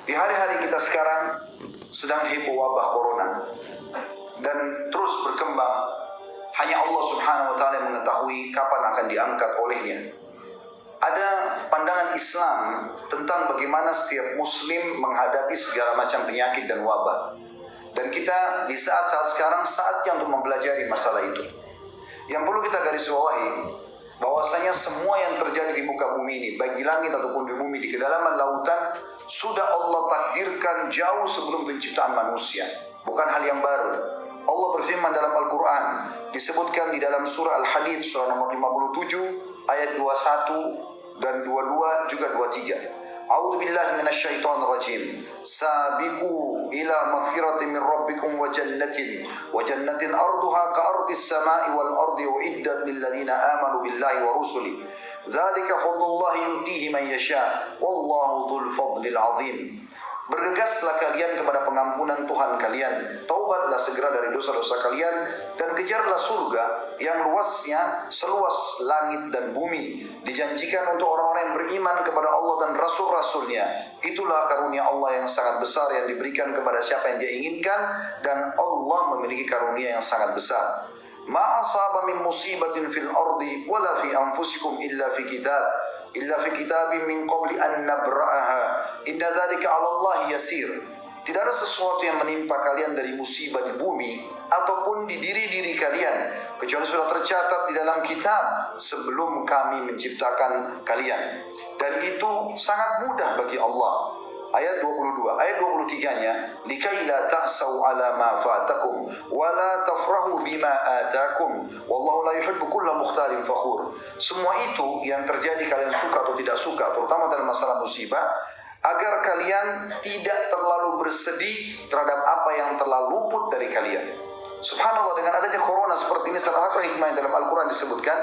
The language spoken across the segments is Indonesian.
Di hari-hari kita sekarang sedang heboh wabah corona dan terus berkembang. Hanya Allah Subhanahu wa taala yang mengetahui kapan akan diangkat olehnya. Ada pandangan Islam tentang bagaimana setiap muslim menghadapi segala macam penyakit dan wabah. Dan kita di saat-saat sekarang saatnya untuk mempelajari masalah itu. Yang perlu kita garis bawahi, bahwasanya semua yang terjadi di muka bumi ini, baik di langit ataupun di bumi, di kedalaman lautan, sudah Allah takdirkan jauh sebelum penciptaan manusia. Bukan hal yang baru. Allah berfirman dalam Al-Quran, disebutkan di dalam surah Al-Hadid, surah nomor 57, ayat 21 dan 22, juga 23. A'udzu billahi minasyaitonir rajim. Sabiqu ila maghfiratin min rabbikum wa jannatin arduha ka ardis samai wal ardi uiddat lil ladzina amanu billahi wa rusuli. Dzalika fadlullahi yutihi man yasha wallahu dzul fadlil azim. Bergegaslah kalian kepada pengampunan Tuhan kalian, taubatlah segera dari dosa-dosa kalian, dan kejarlah surga yang luasnya seluas langit dan bumi. Dijanjikan untuk orang-orang yang beriman kepada Allah dan Rasul-Rasulnya. Itulah karunia Allah yang sangat besar yang diberikan kepada siapa yang dia inginkan, dan Allah memiliki karunia yang sangat besar. Ma asaba min musibatin fil ardi wala fi anfusikum illa fi kitabim min qabli an nabra'aha inna dzalika 'ala Allah yasir. Tidak ada sesuatu yang menimpa kalian dari musibah di bumi ataupun di diri-diri kalian kecuali sudah tercatat di dalam kitab sebelum kami menciptakan kalian, dan itu sangat mudah bagi Allah. Ayat 22, ayat 23-nya, likai la ta'sau ala ma fatakum wa la tafrahu bima atakum wallahu la yuhibbu kulla mukhtalin fakhur. Semua itu yang terjadi kalian suka atau tidak suka, terutama dalam masalah musibah, agar kalian tidak terlalu bersedih terhadap apa yang telah luput dari kalian. Subhanallah, dengan adanya corona seperti ini, salah satu hikmah yang dalam Al-Quran disebutkan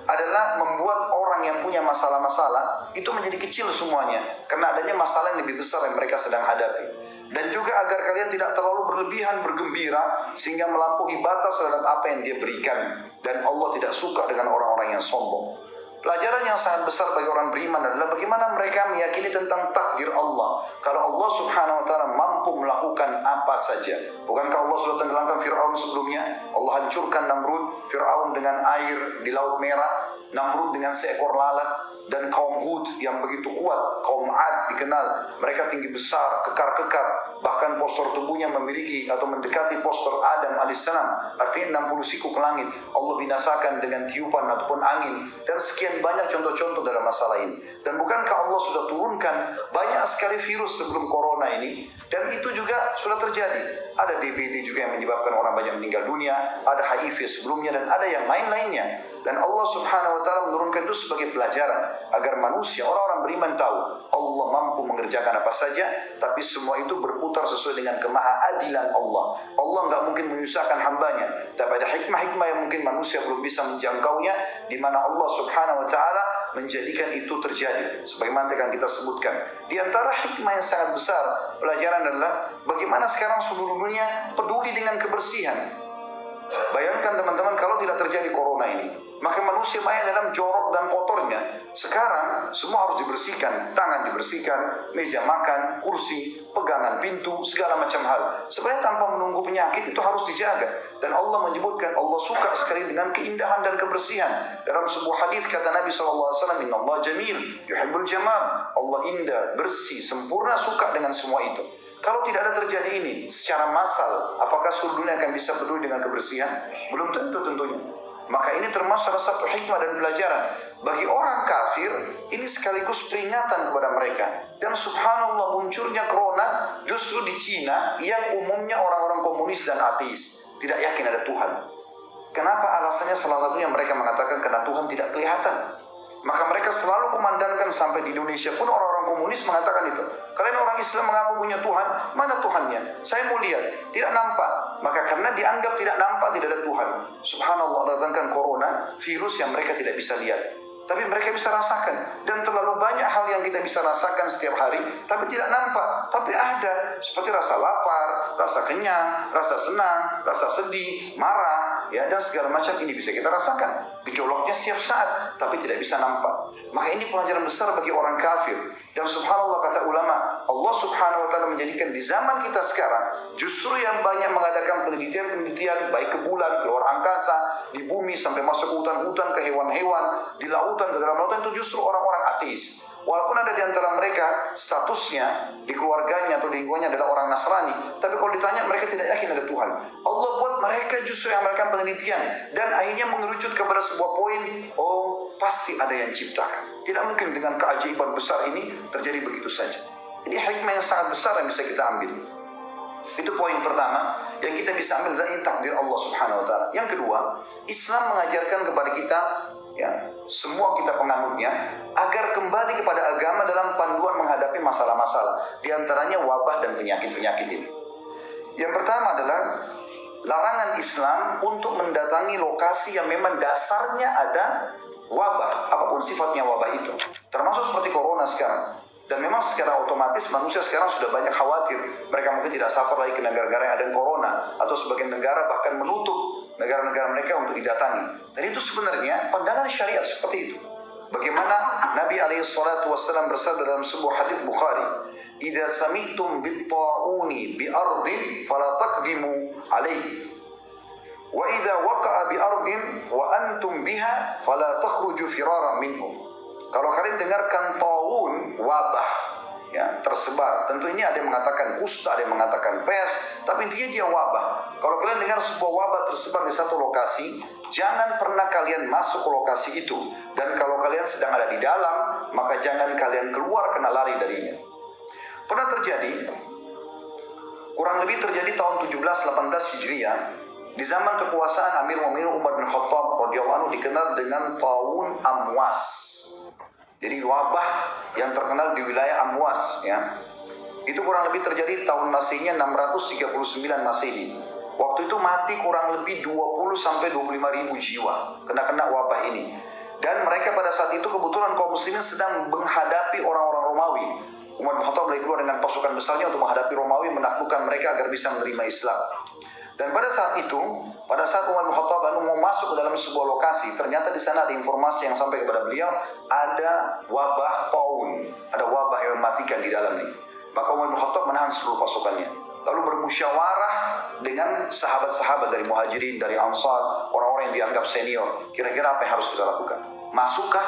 adalah membuat orang yang punya masalah-masalah itu menjadi kecil semuanya, karena adanya masalah yang lebih besar yang mereka sedang hadapi. Dan juga agar kalian tidak terlalu berlebihan bergembira sehingga melampaui batas terhadap apa yang dia berikan. Dan Allah tidak suka dengan orang-orang yang sombong. Pelajaran yang sangat besar bagi orang beriman adalah bagaimana mereka meyakini tentang takdir Allah. Kalau Allah Subhanahu wa taala mampu melakukan apa saja. Bukankah Allah sudah tenggelamkan Fir'aun sebelumnya? Allah hancurkan Namrud, Fir'aun dengan air di Laut Merah, Namrud dengan seekor lalat, dan kaum Hud yang begitu kuat, kaum Ad dikenal, mereka tinggi besar, kekar-kekar, bahkan postur tubuhnya memiliki atau mendekati postur Adam alaihissalam, artinya 60 siku ke langit. Allah binasakan dengan tiupan ataupun angin, dan sekian banyak contoh-contoh dalam masalah ini. Dan bukankah Allah sudah turunkan banyak sekali virus sebelum corona ini, dan itu juga sudah terjadi. Ada DBD juga yang menyebabkan orang banyak meninggal dunia, ada HIV sebelumnya, dan ada yang lain-lainnya. Dan Allah Subhanahu wa taala menurunkan itu sebagai pelajaran agar manusia, orang-orang beriman tahu Allah mampu mengerjakan apa saja, tapi semua itu berputar sesuai dengan kemahaadilan Allah. Allah nggak mungkin menyusahkan hambanya, tapi ada hikmah-hikmah yang mungkin manusia belum bisa menjangkaunya, di mana Allah Subhanahu wa taala menjadikan itu terjadi. Sebagaimana yang kita sebutkan, di antara hikmah yang sangat besar pelajaran adalah bagaimana sekarang seluruh dunia peduli dengan kebersihan. Bayangkan teman-teman, kalau tidak terjadi corona ini, maka manusia banyak dalam jorok dan kotornya. Sekarang semua harus dibersihkan, tangan dibersihkan, meja makan, kursi, pegangan pintu, segala macam hal. Sebenarnya tanpa menunggu penyakit itu harus dijaga. Dan Allah menyebutkan Allah suka sekali dengan keindahan dan kebersihan. Dalam sebuah hadis kata Nabi SAW, Inna Allah jamil, yuhibbul jamal. Allah indah, bersih, sempurna, suka dengan semua itu. Kalau tidak ada terjadi ini secara massal, apakah seluruh dunia akan bisa peduli dengan kebersihan? Belum tentu tentunya. Maka ini termasuk salah satu hikmah dan pelajaran. Bagi orang kafir, ini sekaligus peringatan kepada mereka. Dan subhanallah, munculnya corona justru di Cina yang umumnya orang-orang komunis dan ateis, tidak yakin ada Tuhan. Kenapa? Alasannya salah satunya mereka mengatakan karena Tuhan tidak kelihatan. Maka mereka selalu kumandangkan, sampai di Indonesia pun orang-orang komunis mengatakan itu. Kalian orang Islam mengaku punya Tuhan, mana Tuhannya? Saya mau lihat, tidak nampak. Maka karena dianggap tidak nampak, tidak ada Tuhan. Subhanallah, datangkan corona, virus yang mereka tidak bisa lihat, tapi mereka bisa rasakan. Dan terlalu banyak hal yang kita bisa rasakan setiap hari, tapi tidak nampak, tapi ada. Seperti rasa lapar, rasa kenyang, rasa senang, rasa sedih, marah, ya, dan segala macam ini bisa kita rasakan. Gejolaknya setiap saat, tapi tidak bisa nampak. Maka ini pelajaran besar bagi orang kafir. Dan subhanallah, kata ulama, Allah Allah subhanahu wa ta'ala menjadikan di zaman kita sekarang justru yang banyak mengadakan penelitian-penelitian baik ke bulan, ke luar angkasa, di bumi sampai masuk ke hutan-hutan, ke hewan-hewan, di lautan, ke dalam lautan, itu justru orang-orang ateis. Walaupun ada di antara mereka statusnya di keluarganya atau di lingkungannya adalah orang Nasrani, tapi kalau ditanya mereka tidak yakin ada Tuhan. Allah buat mereka justru yang melakukan penelitian dan akhirnya mengerucut kepada sebuah poin, oh pasti ada yang ciptakan. Tidak mungkin dengan keajaiban besar ini terjadi begitu saja. Ini hikmah yang sangat besar yang bisa kita ambil. Itu poin pertama yang kita bisa ambil dari takdir Allah subhanahu wa ta'ala. Yang kedua, Islam mengajarkan kepada kita, ya, semua kita penganutnya, agar kembali kepada agama dalam panduan menghadapi masalah-masalah, di antaranya wabah dan penyakit-penyakit ini. Yang pertama adalah larangan Islam untuk mendatangi lokasi yang memang dasarnya ada wabah, apapun sifatnya wabah itu, termasuk seperti corona sekarang. Dan memang secara otomatis manusia sekarang sudah banyak khawatir. Mereka mungkin tidak safar lagi ke negara-negara yang ada corona, atau sebagian negara bahkan menutup negara-negara mereka untuk didatangi. Dan itu sebenarnya pandangan syariat seperti itu. Bagaimana Nabi SAW bersabda dalam sebuah hadis Bukhari, "Idza sami'tum bit-ta'uni bi ardin fala taqdimu alaihi. Wa idza waqa'a bi ardin wa antum biha fala takhruju firaran minhum." Kalau kalian dengarkan taun, wabah, ya, tersebar. Tentu ini ada yang mengatakan kusta, ada yang mengatakan pes, tapi intinya dia wabah. Kalau kalian dengar sebuah wabah tersebar di satu lokasi, jangan pernah kalian masuk ke lokasi itu. Dan kalau kalian sedang ada di dalam, maka jangan kalian keluar kena lari darinya. Pernah terjadi, kurang lebih terjadi tahun 17-18 Hijriah, di zaman kekuasaan Amir Mu'minin Umar bin Khattab radhiyallahu anhu, dikenal dengan taun Amwas. Jadi wabah yang terkenal di wilayah Amwas, ya. Itu kurang lebih terjadi tahun Masehinya 639 Masehi. Waktu itu mati kurang lebih 20 sampai 25 ribu jiwa kena wabah ini. Dan mereka pada saat itu kebetulan kaum muslimin sedang menghadapi orang-orang Romawi. Umar bin Khattab keluar dengan pasukan besarnya untuk menghadapi Romawi, menaklukkan mereka agar bisa menerima Islam. Dan pada saat itu, pada saat Umar bin Khattab lalu mau masuk ke dalam sebuah lokasi, ternyata di sana ada informasi yang sampai kepada beliau, ada wabah taun, ada wabah yang mematikan di dalam ini. Maka Umar bin Khattab menahan seluruh pasukannya, lalu bermusyawarah dengan sahabat-sahabat dari Muhajirin, dari Ansar, orang-orang yang dianggap senior. Kira-kira apa yang harus kita lakukan? Masukkah?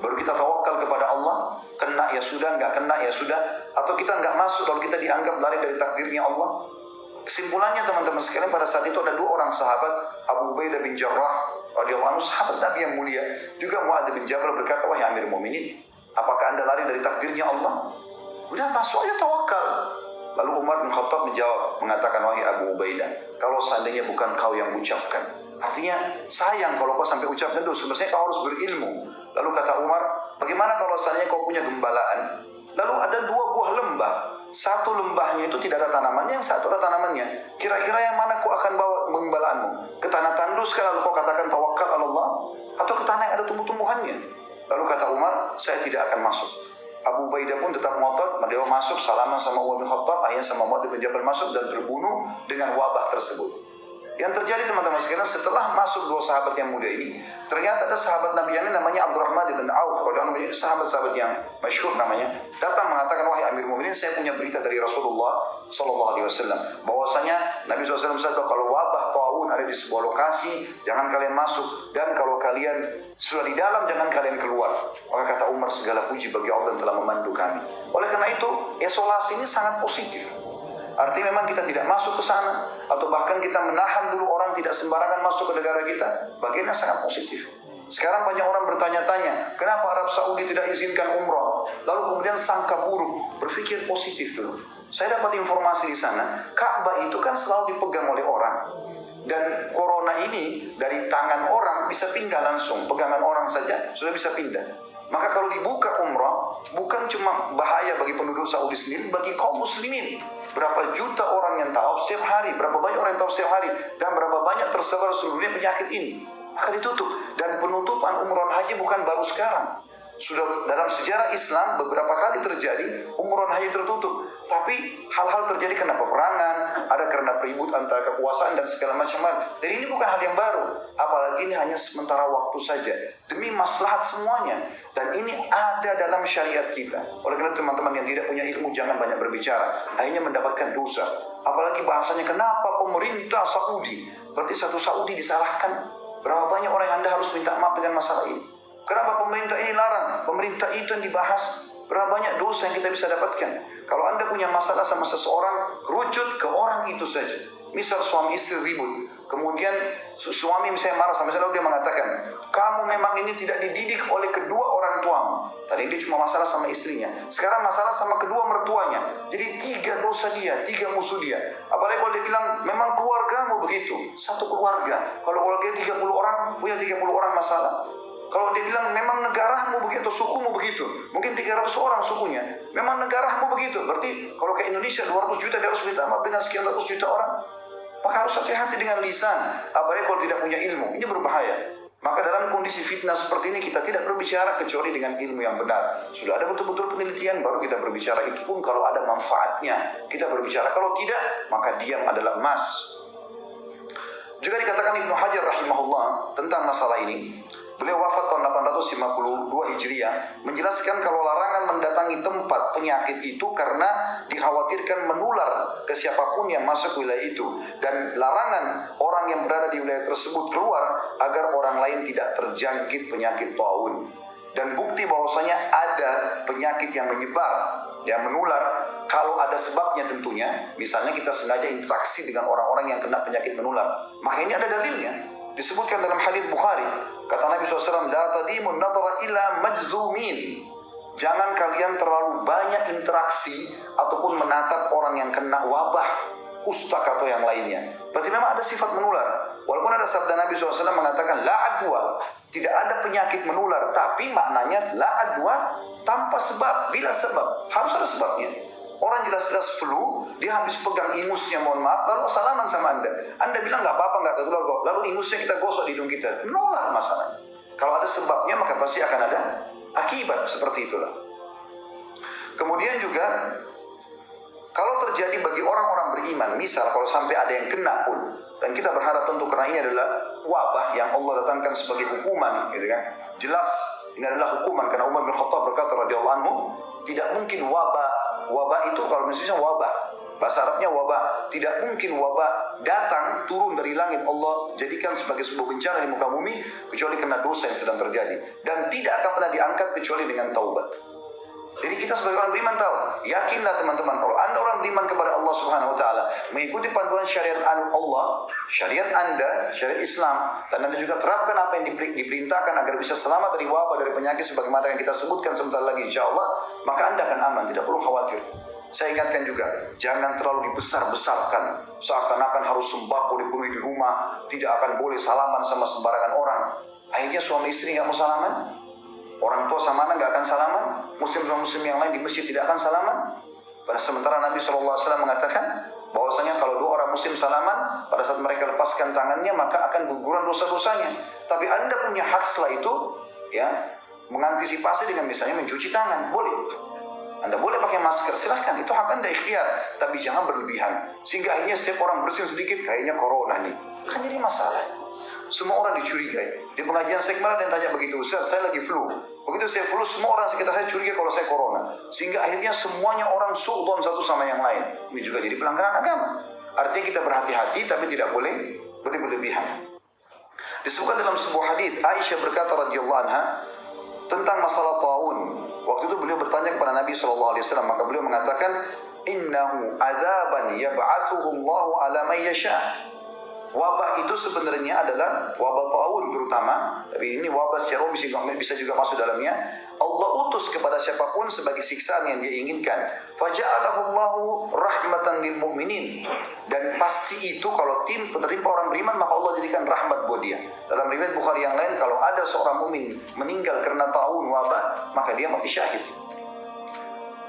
Baru kita tawakal kepada Allah, kena ya sudah, nggak kena ya sudah, atau kita nggak masuk lalu kita dianggap lari dari takdirnya Allah? Kesimpulannya teman-teman sekalian, pada saat itu ada dua orang sahabat, Abu Ubaidah bin Jarrah radhiyallahu anhu, sahabat Nabi yang mulia, juga Muadz bin Jabal, berkata, "Wahai Amir Mu'minin, apakah Anda lari dari takdirnya Allah? Udah masuk aja, tawakal." Lalu Umar bin Khattab menjawab, mengatakan, "Wahai Abu Ubaidah, kalau seandainya bukan kau yang ucapkan." Artinya sayang kalau kau sampai ucapkan itu, sebenarnya kau harus berilmu. Lalu kata Umar, "Bagaimana kalau seandainya kau punya gembalaan? Lalu ada dua buah lembah. Satu lembahnya itu tidak ada tanamannya, yang satu ada tanamannya. Kira-kira yang mana kau akan bawa gembalaanmu? Ke tanah tandus lalu kau katakan tawakal Allah, atau ke tanah yang ada tumbuh-tumbuhannya?" Lalu kata Umar, "Saya tidak akan masuk." Abu Ubaidah pun tetap ngotot, dia masuk, salaman sama Umar bin Khattab, akhirnya sama Muadz bin Jabal masuk dan terbunuh dengan wabah tersebut. Yang terjadi teman-teman sekalian, setelah masuk dua sahabat yang muda ini, ternyata ada sahabat Nabi yang namanya Abdurrahman bin Auf, sahabat-sahabat yang masyhur namanya, datang mengatakan, "Wahai Amir Mu'minin, saya punya berita dari Rasulullah sallallahu alaihi wasallam, bahwasanya Nabi SAW bersabda, kalau wabah taun ada di sebuah lokasi, jangan kalian masuk, dan kalau kalian sudah di dalam, jangan kalian keluar." Maka kata Umar, "Segala puji bagi Allah yang telah memandu kami." Oleh karena itu, isolasi ini sangat positif. Artinya memang kita tidak masuk ke sana, atau bahkan kita menahan dulu orang tidak sembarangan masuk ke negara kita, bagiannya sangat positif. Sekarang banyak orang bertanya-tanya, kenapa Arab Saudi tidak izinkan umrah? Lalu kemudian sangka buruk, berpikir positif dulu. Saya dapat informasi di sana, Ka'bah itu kan selalu dipegang oleh orang. Dan corona ini dari tangan orang bisa pindah langsung, pegangan orang saja sudah bisa pindah. Maka kalau dibuka umrah, bukan cuma bahaya bagi penduduk Saudi sendiri, bagi kaum muslimin. Berapa juta orang yang tawaf setiap hari, berapa banyak orang yang tawaf setiap hari, dan berapa banyak tersebar seluruh dunia penyakit ini. Maka ditutup. Dan penutupan umrah haji bukan baru sekarang. Sudah dalam sejarah Islam beberapa kali terjadi umroh dan haji tertutup. Tapi hal-hal terjadi karena peperangan, ada karena peribut antara kekuasaan dan segala macam hal. Jadi ini bukan hal yang baru. Apalagi ini hanya sementara waktu saja. Demi maslahat semuanya. Dan ini ada dalam syariat kita. Oleh karena teman-teman yang tidak punya ilmu jangan banyak berbicara. Akhirnya mendapatkan dosa. Apalagi bahasanya kenapa pemerintah Saudi. Berarti satu Saudi disalahkan. Berapa banyak orang yang Anda harus minta maaf dengan masalah ini. Kenapa pemerintah ini larang? Pemerintah itu yang dibahas. Berapa banyak dosa yang kita bisa dapatkan. Kalau Anda punya masalah sama seseorang, rujuk ke orang itu saja. Misal suami istri ribut, kemudian suami misalnya marah sama saya, lalu dia mengatakan, kamu memang ini tidak dididik oleh kedua orang tuamu. Tadi dia cuma masalah sama istrinya, sekarang masalah sama kedua mertuanya. Jadi 3 dosa dia, 3 musuh dia. Apalagi kalau dia bilang, memang keluargamu begitu. Satu keluarga, kalau keluarga 30 orang, punya 30 orang masalah. Kalau dia bilang memang negaramu begitu atau sukumu begitu, mungkin 300 orang sukunya, memang negaramu begitu. Berarti kalau ke Indonesia 200 juta dia harus minta maaf dengan sekian ratus juta orang. Maka harus hati-hati dengan lisan, apalagi kalau tidak punya ilmu. Ini berbahaya. Maka dalam kondisi fitnah seperti ini kita tidak berbicara kecuali dengan ilmu yang benar. Sudah ada betul-betul penelitian baru kita berbicara. Itu pun kalau ada manfaatnya kita berbicara. Kalau tidak, maka diam adalah emas. Juga dikatakan Ibnu Hajar rahimahullah tentang masalah ini. Beliau wafat tahun 852 Hijriah, menjelaskan kalau larangan mendatangi tempat penyakit itu karena dikhawatirkan menular ke siapapun yang masuk wilayah itu, dan larangan orang yang berada di wilayah tersebut keluar agar orang lain tidak terjangkit penyakit taun. Dan bukti bahwasanya ada penyakit yang menyebar, yang menular, kalau ada sebabnya tentunya, misalnya kita sengaja interaksi dengan orang-orang yang kena penyakit menular, maka ini ada dalilnya. Disebutkan dalam hadis Bukhari, kata Nabi SAW, la tadimun nadra ila majzumin. Jangan kalian terlalu banyak interaksi ataupun menatap orang yang kena wabah, kustak atau yang lainnya. Berarti memang ada sifat menular. Walaupun ada sabda Nabi SAW mengatakan la adwa, tidak ada penyakit menular, tapi maknanya la adwa tanpa sebab, bila sebab, harus ada sebabnya. Orang jelas-jelas flu, dia habis pegang ingusnya, mohon maaf, lalu salaman sama Anda. Anda bilang nggak apa-apa, nggak ketular kok. Lalu ingusnya kita gosok di hidung kita. Menular masalahnya. Kalau ada sebabnya, maka pasti akan ada akibat. Seperti itulah. Kemudian juga, kalau terjadi bagi orang-orang beriman, misal kalau sampai ada yang kena pun, dan kita berharap tentu karena ini adalah wabah yang Allah datangkan sebagai hukuman, gitu kan? Jelas ini adalah hukuman karena Umar bin Khattab berkata radhiyallahu anhu, tidak mungkin wabah itu kalau misalnya wabah, bahasa Arabnya wabah, tidak mungkin wabah datang turun dari langit Allah jadikan sebagai sebuah bencana di muka bumi kecuali karena dosa yang sedang terjadi, dan tidak akan pernah diangkat kecuali dengan taubat. Jadi kita sebagai orang beriman tahu, yakinlah teman-teman, kalau Anda orang beriman kepada Allah Subhanahu wa taala, mengikuti panduan syariat Allah, syariat Anda, syariat Islam, dan Anda juga terapkan apa yang diperintahkan agar bisa selamat dari wabah, dari penyakit sebagaimana yang kita sebutkan sebentar lagi insyaallah, maka Anda akan aman, tidak perlu khawatir. Saya ingatkan juga, jangan terlalu dibesar-besarkan, seakan-akan harus sembako dipenuhi di rumah, tidak akan boleh salaman sama sembarangan orang. Akhirnya suami istri nggak mau salaman, orang tua sama anak nggak akan salaman, muslim sama muslim yang lain di masjid tidak akan salaman. Pada sementara Nabi SAW mengatakan bahwasanya kalau 2 orang muslim salaman, pada saat mereka lepaskan tangannya maka akan guguran dosa-dosanya. Tapi Anda punya hak setelah itu, ya, mengantisipasi dengan misalnya mencuci tangan, boleh. Anda boleh pakai masker, silahkan, itu hak Anda ikhtiar, tapi jangan berlebihan. Sehingga akhirnya setiap orang bersin sedikit, kayaknya corona nih, kan jadi masalah. Semua orang dicurigai. Di pengajian sekmalah dan tanya begitu, Ustaz, saya lagi flu. Begitu saya flu, semua orang sekitar saya curiga kalau saya corona. Sehingga akhirnya semuanya orang suudzon satu sama yang lain. Ini juga jadi pelanggaran agama. Artinya kita berhati-hati, tapi tidak boleh berlebihan. Disebutkan dalam sebuah hadis, Aisyah berkata radhiyallahu anha tentang masalah taun. Waktu itu beliau bertanya kepada Nabi SAW, maka beliau mengatakan, innahu adzaban yab'atsuhu Allahu ala man yasha. Wabah itu sebenarnya adalah wabah taun terutama, tapi ini wabah secara umum bisa juga masuk dalamnya. Allah utus kepada siapapun sebagai siksaan yang dia inginkan. Faja'alahu Allahu rahmatan lil mu'minin. Dan pasti itu kalau tim penerima orang beriman maka Allah jadikan rahmat buat dia. Dalam riwayat Bukhari yang lain, kalau ada seorang mukmin meninggal karena taun wabah, maka dia mati syahid.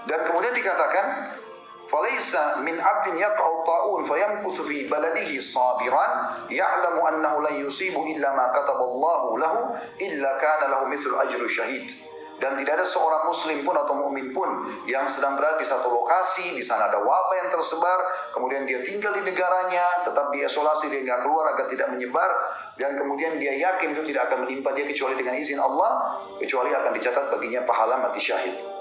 Dan kemudian dikatakan, فَلَيْسَ مِنْ عَبْدٍ يَقْعُ الطَّاعُونَ فَيَمْكُثُ فِي بَلَدِهِ صَابِرًا يَعْلَمُ أَنَّهُ لَنْ يُصِيبُ إِلَّا مَا كَتَبَ اللَّهُ لَهُ إِلَّا كَانَ لَهُ مِثْلُ أَجْرِ الشَّهِيدِ. Dan tidak ada seorang muslim pun atau mukmin pun yang sedang berada di satu lokasi, di sana ada wabah yang tersebar, kemudian dia tinggal di negaranya, tetap diisolasi, dia nggak keluar agar tidak menyebar, dan kemudian dia yakin itu tidak akan menimpa dia kecuali dengan izin Allah, kecuali akan dicatat baginya pahala mati syahid.